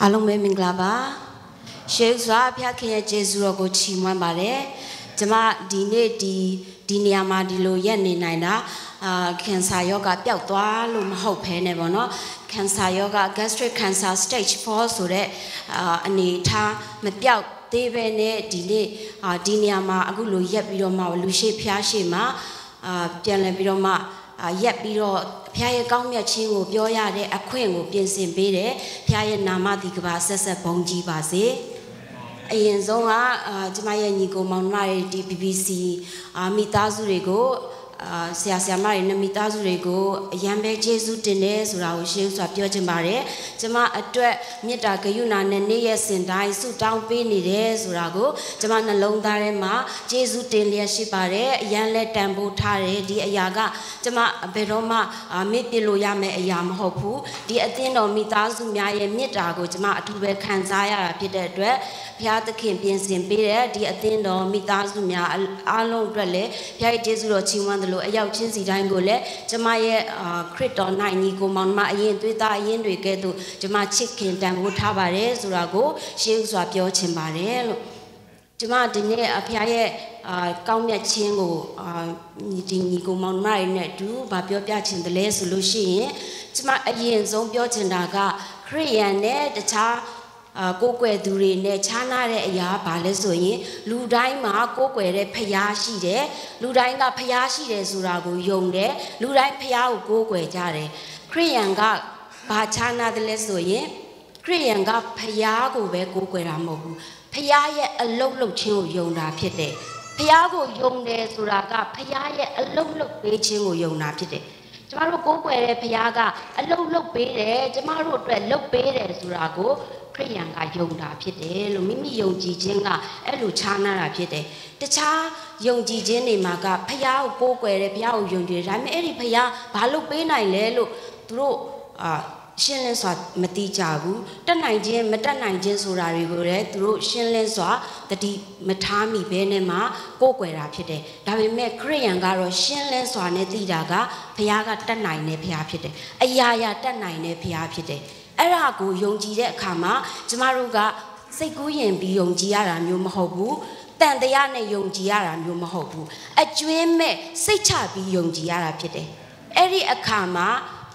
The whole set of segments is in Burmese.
အားလုံးပဲမင်္ဂလာပါရှေးစွာဖျားခင်ရဲ့ကျေးဇူးတော်ကိုချီးမွမ်းပါတယ်ကျမဒီနေ့ဒီနေရာမှာဒီလိုရက်နေနိုင်တာကင်ဆာယောဂပျောက်သွားလို့မဟုတ်ဘဲနဲ့ပေါ့နော်ကင်ဆာယောဂ gastric cancer stage 4ဆိုတဲ့အနေထားမပျောက်သေးပဲနဲ့ဒီနေ့ဒီနေရာမှာအခုလိုရက်ပြီးတော့မှလူရှိဖျားရှိမှာပြန်လည်ပြီးတော့မှရက်ပြီးတော့ဖျားရဲ့ကောင်းမြတ်ခြင်းကိုပြောရတဲ့အခွင့်ကိုပြင်ဆင်ပေးတယ်ဖျားရဲ့နာမတိကပါဆက်ဆက်ဘုန်းကြီးပါစေအရင်ဆုံးကကျမရဲ့ညီကိုမောင်နှမတွေဒီ BBC မိသားစုတွေကိုဆရာမတွေနဲ့မိသားစုတွေကိုအရန်ပဲကျေးဇူးတင်တယ်ဆိုတာကိုရှင်းစွာပြောချင်ပါတယ်ကျမအတွက်မေတ္တာဂရုဏာနဲ့နေ့ရက်စဉ်တိုင်းဆုတောင်းပေးနေတယ်ဆိုတာကိုကျမနှလုံးသားထဲမှာကျေးဇူးတင်လျက်ရှိပါတယ်အရန်လဲတန်ဖိုးထားတယ်ဒီအရာကကျမဘယ်တော့မှမေ့ပြလို့ရမယ့်အရာမဟုတ်ဘူးဒီအသင်းတော်မိသားစုများရဲ့မေတ္တာကိုကျမအထူးပဲခံစားရတာဖြစ်တဲ့အတွက်ဘုရားသခင်ပြင်ဆင်ပေးတဲ့ဒီအသင်းတော်မိသားစုများအားလုံးအတွက်လည်းဘုရားရဲ့ကျေးဇူးတော်ချီးမွမ်းလို့အရောက်ချင်းစီတိုင်းကိုလည်းကျမရဲ့ခရစ်တော်၌ညီကိုမောင်နှမအရင်သွေးသားအရင်တွေကဲ့သို့ကျမချစ်ခင်တန်ဖိုးထားပါတယ်ဆိုတာကိုရှေးဥစွာပြောချင်ပါတယ်လို့ကျမဒီနေ့အဖရဲ့ကောင်းမြတ်ခြင်းကိုဒီညီကိုမောင်နှမတွေနဲ့တူဗာပြောပြချင်တယ်လဲဆိုလို့ရှိရင်ကျမအရင်ဆုံးပြောချင်တာကခရစ်ယာန်နဲ့တခြားကိုယ်ွယ်သူတွေနဲ့ခြားနာတဲ့အရာဘာလဲဆိုရင်လူတိုင်းမှာကိုယ်ွယ်တဲ့ဖျားရှိတယ်လူတိုင်းကဖျားရှိတယ်ဆိုတာကိုယုံတယ်လူတိုင်းဖျားကိုကိုယ်ွယ်ကြတယ်ခရစ်ယာန်ကဘာခြားနာတယ်လဲဆိုရင်ခရစ်ယာန်ကဖျားကိုပဲကိုယ်ွယ်တာမဟုတ်ဘူးဖျားရဲ့အလုတ်လုတ်ခြင်းကိုယုံတာဖြစ်တယ်ဖျားကိုယုံတယ်ဆိုတာကဖျားရဲ့အလုတ်လုတ်ပေးခြင်းကိုယုံတာဖြစ်တယ်ကျမတို့ကိုယ်ွယ်တဲ့ဖျားကအလုတ်လုတ်ပေးတယ်ကျမတို့အတွက်လုတ်ပေးတယ်ဆိုတာကိုခရစ်ယာန်ကယုံတာဖြစ်တယ်လို့မိမိယုံကြည်ခြင်းကအဲ့လိုခြားနာတာဖြစ်တယ်တခြားယုံကြည်ခြင်းတွေမှာကဖျားကိုကိုယ်ွယ်တယ်ဖျားကိုယုံကြည်တယ်ဒါပေမဲ့အဲ့ဒီဖျားဘာလို့ပေးနိုင်လဲလို့သူတို့ရှင်းလင်းစွာမသိကြဘူးတက်နိုင်ခြင်းမတက်နိုင်ခြင်းဆိုတာတွေကိုလည်းသူတို့ရှင်းလင်းစွာတတိမထားမိဘဲနဲ့မှကိုယ်ွယ်တာဖြစ်တယ်ဒါပေမဲ့ခရစ်ယာန်ကတော့ရှင်းလင်းစွာနဲ့သိတာကဘုရားကတက်နိုင်တဲ့ဘုရားဖြစ်တယ်အရာရာတက်နိုင်တဲ့ဘုရားဖြစ်တယ်အဲ့ဒါကိုယုံကြည်တဲ့အခါမှာကျမတို့ကစိတ်ကူးရင်ပြီးယုံကြည်ရတာမျိုးမဟုတ်ဘူးတန်တရားနဲ့ယုံကြည်ရတာမျိုးမဟုတ်ဘူးအကျွင်းမဲ့စိတ်ချပြီးယုံကြည်ရတာဖြစ်တယ်အဲ့ဒီအခါမှာ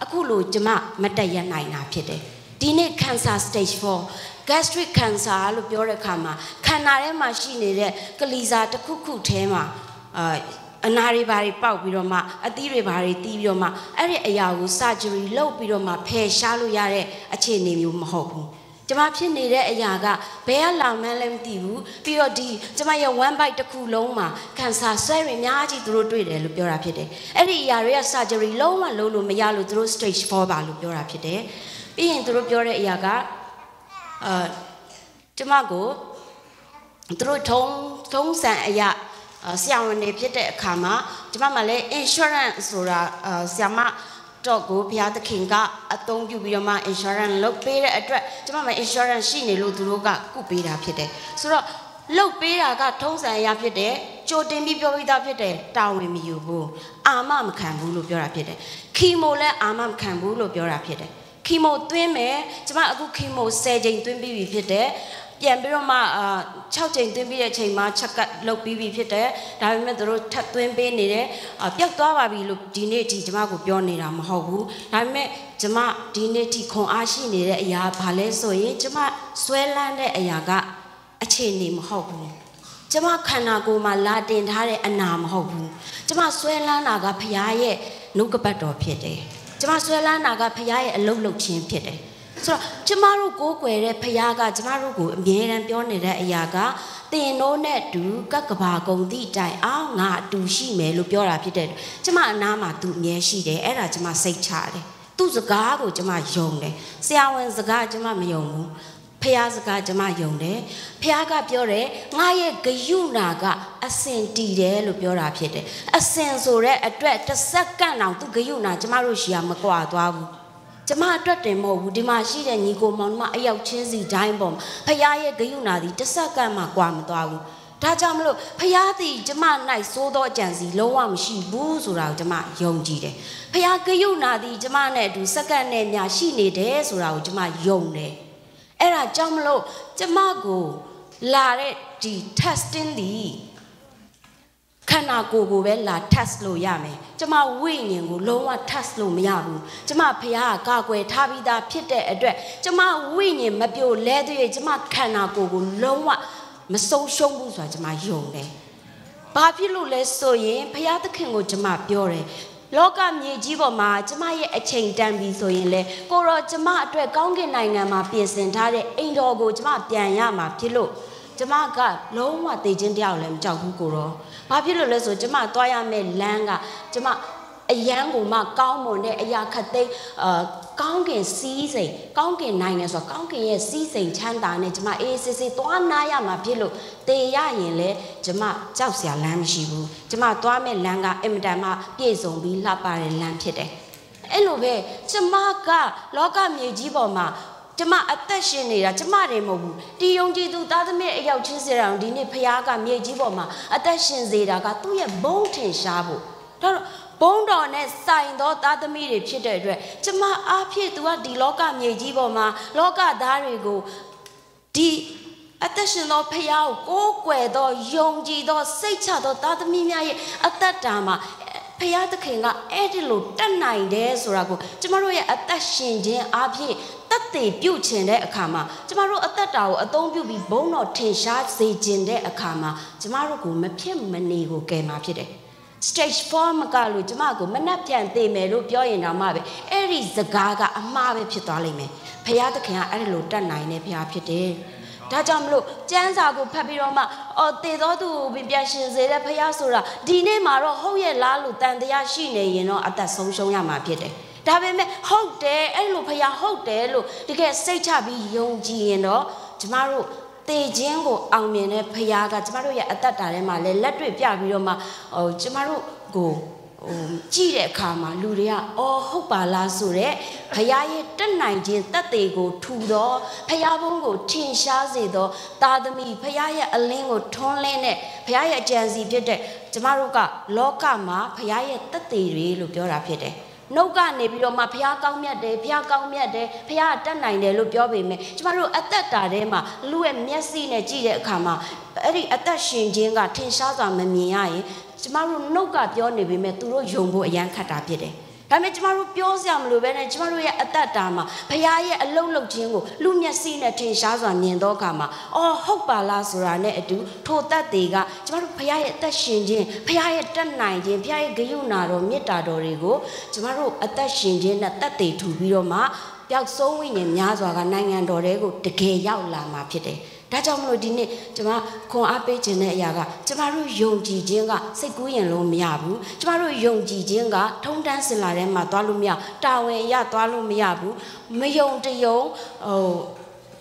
အခုလိုကျမမတက်ရနိုင်တာဖြစ်တယ်ဒီနေ့ cancer stage 4 gastric cancer လို့ပြောတဲ့အခါမှာခန္ဓာထဲမှာရှိနေတဲ့ကလီစာတစ်ခုခုထဲမှာအနာတွေဘာတွေပေါက်ပြီးတော့မှအသီးတွေဘာတွေတီးပြီးတော့မှအဲ့ဒီအရာကို surgery လုပ်ပြီးတော့မှဖယ်ရှားလို့ရတဲ့အခြေအနေမျိုးမဟုတ်ဘူးကျမဖြစ်နေတဲ့အရာကဘယ်ကလာမှန်းလည်းမသိဘူးပြီးတော့ဒီကျမရဲ့ one bite တစ်ခုလုံးမှာ cancer ဆွဲတွေအများကြီးသူတို့တွေ့တယ်လို့ပြောတာဖြစ်တယ်အဲ့ဒီအရာတွေက surgery လုံးဝလုပ်လို့မရလို့သူတို့ stage 4ပါလို့ပြောတာဖြစ်တယ်ပြီးရင်သူတို့ပြောတဲ့အရာကကျမကိုသူတို့ထုံးစံအရာဆရာဝန်တွေဖြစ်တဲ့အခါမှာကျမမှလည်း insurance ဆိုတာဆရာမတော့ကိုဘုရားသခင်ကအသုံးပြုပြီးတော့မှ insurance လုပ်ပေးတဲ့အတွက်ကျမမှ insurance ရှိနေလို့သူတို့ကကုပေးတာဖြစ်တယ်ဆိုတော့လုပ်ပေးတာကထုံးစံအရာဖြစ်တယ်ကြိုတင်ပြီးပြောပြီးသားဖြစ်တယ်တာဝန်မယူဘူးအာမမခံဘူးလို့ပြောတာဖြစ်တယ်ခီမိုလည်းအာမမခံဘူးလို့ပြောတာဖြစ်တယ်ခီမိုသွင်းမယ်ကျမအခုခီမို10ချိန်သွင်းပြီးပြီဖြစ်တယ်ပြန်ပြီးတော့မှ6ချိန်သွင်းပြီးတဲ့အချိန်မှာချက်ကပ်လုပ်ပြီးပြီဖြစ်တယ်ဒါပေမဲ့တို့ထပ်သွင်းပေးနေတယ်ပျောက်သွားပါပြီလို့ဒီနေ့ဒီကျမကိုပြောနေတာမဟုတ်ဘူးဒါပေမဲ့ကျမဒီနေ့ဒီခွန်အားရှိနေတဲ့အရာဘာလဲဆိုရင်ကျမဆွဲလန်းတဲ့အရာကအခြေအနေမဟုတ်ဘူးကျမခန္ဓာကိုယ်မှာလာတင်ထားတဲ့အနာမဟုတ်ဘူးကျမဆွဲလန်းတာကဘုရားရဲ့နှုတ်ကပတ်တော်ဖြစ်တယ်ကျမဆွဲလန်းတာကဘုရားရဲ့အလုတ်လုတ်ခြင်းဖြစ်တယ်ဆိုတော့ကျမတို့ကိုးကွယ်တဲ့ဖခင်ကကျမတို့ကိုအမြဲတမ်းပြောနေတဲ့အရာကတင်တို့နဲ့တူကကဘာကုံသည့်တိုင်အောင်ငါအတူရှိမယ်လို့ပြောတာဖြစ်တဲ့ကျမအနားမှာသူအမြဲရှိတယ်အဲ့ဒါကျမစိတ်ချတယ်သူ့စကားကိုကျမယုံတယ်ဆရာဝန်စကားကျမမယုံဘူးဖခင်စကားကျမယုံတယ်ဖခင်ကပြောတယ်ငါရဲ့ဂယုဏကအစင်တည်တယ်လို့ပြောတာဖြစ်တယ်အစင်ဆိုတဲ့အတွက်တစ်စက္ကန့်တောင်သူဂယုဏကျမတို့ရှိရမကွာသွားဘူးကျမအတွက်တင်မဟုတ်ဘူးဒီမှာရှိတဲ့ညီကိုမောင်နှမအရောက်ချင်းစီတိုင်းပေါ်ဖခင်ရဲ့ဂယုဏသည်တစ်စက္ကန့်မှကွာမသွားဘူးဒါကြောင့်မလို့ဖခင်သည်ကျမ၌စိုးသောအကြံစီလုံးဝမရှိဘူးဆိုတာကိုကျမယုံကြည်တယ်ဖခင်ဂယုဏသည်ကျမနဲ့အတူစက္ကန့်နဲ့များရှိနေတယ်ဆိုတာကိုကျမယုံတယ် era jamlo jamago lare di testing di khana ko ko be la test လို့ရမယ်ကျမဝိညာဉ်ကိုလုံးဝ test လို့မရဘူးကျမဖခင်ကကာကွယ်ထားပြီးသားဖြစ်တဲ့အတွက်ကျမဝိညာဉ်မပြိုလဲတဲ့ကျမခန္ဓာကိုယ်ကိုလုံးဝမဆုံးရှုံးဘူးဆိုတာကျမယုံတယ်ဘာဖြစ်လို့လဲဆိုရင်ဖခင်သခင်ကိုကျမပြောတယ်လောကမြေကြီးပေါ်မှာကျမရဲ့အချိန်တန်ပြီဆိုရင်လေကိုရောကျမအတွက်ကောင်းကင်နိုင်ငံမှာပြင်ဆင်ထားတဲ့အိမ်တော်ကိုကျမပြန်ရမှာဖြစ်လို့ကျမကလုံးဝသိချင်းတရားကိုလည်းမကြောက်ဘူးကိုရောဘာဖြစ်လို့လဲဆိုကျမသွားရမယ့်လမ်းကကျမအရန်ကိုမှကောင်းမွန်တဲ့အရာခတ်သိမ်းကောင်းကင်စီးစိမ်ကောင်းကင်နိုင်ငံဆိုကောင်းကင်ရဲ့စီးစိမ်ချမ်းသာနဲ့ကျမအေးစစ်စစ်သွားနာရမှာဖြစ်လို့တေရရင်လေကျမကြောက်စရာလမ်းမရှိဘူးကျမသွားမယ့်လမ်းကအင်မတန်မှပြည့်စုံပြီးလှပတဲ့လမ်းဖြစ်တယ်အဲ့လိုပဲကျမကလောကမြေကြီးပေါ်မှာကျမအသက်ရှင်နေတာကျမတွေမဟုတ်ဘူးဒီယုံကြည်သူသားသမီးအယောက်ချင်းစေတာဒီနေ့ဖခင်ကမြေကြီးပေါ်မှာအသက်ရှင်စေတာကသူ့ရဲ့ဘုန်းထင်ရှားဖို့ဒါတော့ဘုန်းတော်နဲ့ဆိုင်သောသားသမီးတွေဖြစ်တဲ့အတွက်ကျမအားဖြင့်သူကဒီလောကမြေကြီးပေါ်မှာလောကသားတွေကိုဒီအသက်ရှင်သောဖခင်ကိုကိုးကွယ်သောယုံကြည်သောစိတ်ချသောသားသမီးများရဲ့အသက်တာမှာဖခင်သခင်ကအဲ့ဒီလိုတတ်နိုင်တယ်ဆိုတာကိုကျမတို့ရဲ့အသက်ရှင်ခြင်းအားဖြင့်တတ်သိပြုတ်ခြင်းတဲ့အခါမှာကျမတို့အသက်တာကိုအသုံးပြုပြီးဘုန်းတော်ထင်ရှားစေခြင်းတဲ့အခါမှာကျမတို့ကိုမဖြစ်မနေကိုကယ်မှာဖြစ်တယ်stage 4မကလို့ကျမကိုမနှက်ပြန်သိမယ်လို့ပြောရင်တော့မှပဲအဲ့ဒီစကားကအမှားပဲဖြစ်သွားလိမ့်မယ်ဖခင်သခင်ကအဲ့ဒီလိုတတ်နိုင်တဲ့ဖခင်ဖြစ်တယ်ဒါကြောင့်မလို့ကျမ်းစာကိုဖတ်ပြီးတော့မှတေသောသူကိုပြန်ရှင်စေတဲ့ဖခင်ဆိုတာဒီနေ့မှာတော့ဟုတ်ရဲ့လားလို့တန်တရားရှိနေရင်တော့အသက်ဆုံးရှုံးရမှာဖြစ်တယ်ဒါပေမဲ့ဟုတ်တယ်အဲ့လိုဖခင်ဟုတ်တယ်လို့တကယ်စိတ်ချပြီးယုံကြည်ရင်တော့ကျမတို့တေခြင်းကိုအောင်မြင်တဲ့ဖခင်ကကျမတို့ရဲ့အသက်တာထဲမှာလည်းလက်တွေ့ပြပြီးတော့မှကျမတို့ကိုကြည့်တဲ့အခါမှာလူတွေကဟုတ်ပါလားဆိုတဲ့ဖခင်ရဲ့တက်နိုင်ခြင်းတတ်သေးကိုထူသောဖခင်ဘုန်းကိုထင်ရှားစေသောသားသမီးဖခင်ရဲ့အလင်းကိုထွန်းလင်းတဲ့ဖခင်ရဲ့အကြံစီဖြစ်တဲ့ကျမတို့ကလောကမှာဖခင်ရဲ့တတ်သေးတွေလို့ပြောတာဖြစ်တယ်နှုတ်ကနေပြီးတော့မှဖခင်ကောင်းမြတ်တယ်ဖခင်ကောင်းမြတ်တယ်ဖခင်တတ်နိုင်တယ်လို့ပြောပေမဲ့ကျမတို့အသက်တာထဲမှာလူရဲ့မျက်စိနဲ့ကြည့်တဲ့အခါမှာအဲ့ဒီအသက်ရှင်ခြင်းကထင်ရှားစွာမမြင်ရရင်ကျမတို့နှုတ်ကပြောနေပေမဲ့သူတို့ယုံဖို့အရန်ခက်တာဖြစ်တယ်ဒါပေမဲ့ကျမတို့ပြောစရာမလိုပဲနဲ့ကျမတို့ရဲ့အသက်တာမှာဖခင်ရဲ့အလုံးလုံးခြင်းကိုလူမျက်စိနဲ့ထင်ရှားစွာမြင်တော့အခါမှာဟုတ်ပါလားဆိုတာနဲ့အတူထိုတတ်တွေကကျမတို့ဖခင်ရဲ့အသက်ရှင်ခြင်းဖခင်ရဲ့တတ်နိုင်ခြင်းဖခင်ရဲ့ဂရုဏာတော်မေတ္တာတော်တွေကိုကျမတို့အသက်ရှင်ခြင်းနဲ့တတ်သိထူပြီးတော့မှပျောက်ဆုံးဝိညာဉ်များစွာကနိုင်ငံတော်တွေကိုတကယ်ရောက်လာမှာဖြစ်တယ်ဒါကြောင့်မလို့ဒီနေ့ကျွန်မခွန်အားပေးခြင်းတဲ့အရာကကျမတို့ယုံကြည်ခြင်းကစိတ်ကူးရင်လို့မရဘူးကျမတို့ယုံကြည်ခြင်းကထုံတန်းစင်လာထဲမှာသွားလို့မရတာဝန်ရသွားလို့မရဘူးမယုံတယုံ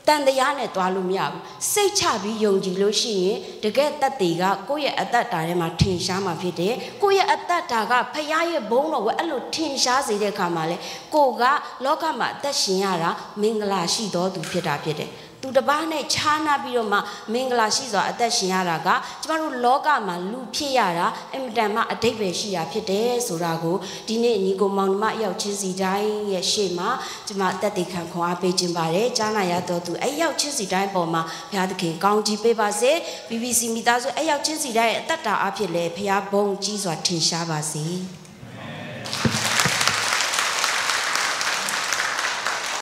တန်တရားနဲ့သွားလို့မရဘူးစိတ်ချပြီးယုံကြည်လို့ရှိရင်တကယ်တတ်တွေကကိုယ့်ရဲ့အသက်တာထဲမှာထင်ရှားမှာဖြစ်တယ်ကိုယ့်ရဲ့အသက်တာကဖခင်ရဲ့ဘုန်းတော်ကိုအဲ့လိုထင်ရှားစေတဲ့အခါမှာလေကိုကလောကမှာအသက်ရှင်ရတာမင်္ဂလာရှိတော်သူဖြစ်တာဖြစ်တယ်သူတစ်ပါးနဲ့ခြားနာပြီးတော့မှမင်္ဂလာရှိစွာအသက်ရှင်ရတာကကျမတို့လောကမှာလူဖြစ်ရတာအင်မတန်မှအဓိပ္ပာယ်ရှိတာဖြစ်တယ်ဆိုတာကိုဒီနေ့ညီကိုမောင်နှမအယောက်ချင်းစီတိုင်းရဲ့ရှေ့မှာကျမသက်သေခံခွန်အားပေးခြင်းပါတယ်ကြားနာရတော်သူအယောက်ချင်းစီတိုင်းပေါ်မှာဘုရားသခင်ကောင်းချီးပေးပါစေ BBC မိသားစုအယောက်ချင်းစီတိုင်းရဲ့အသက်တာအဖြစ်လဲဘုရားဘုန်းကြီးစွာထင်ရှားပါစေ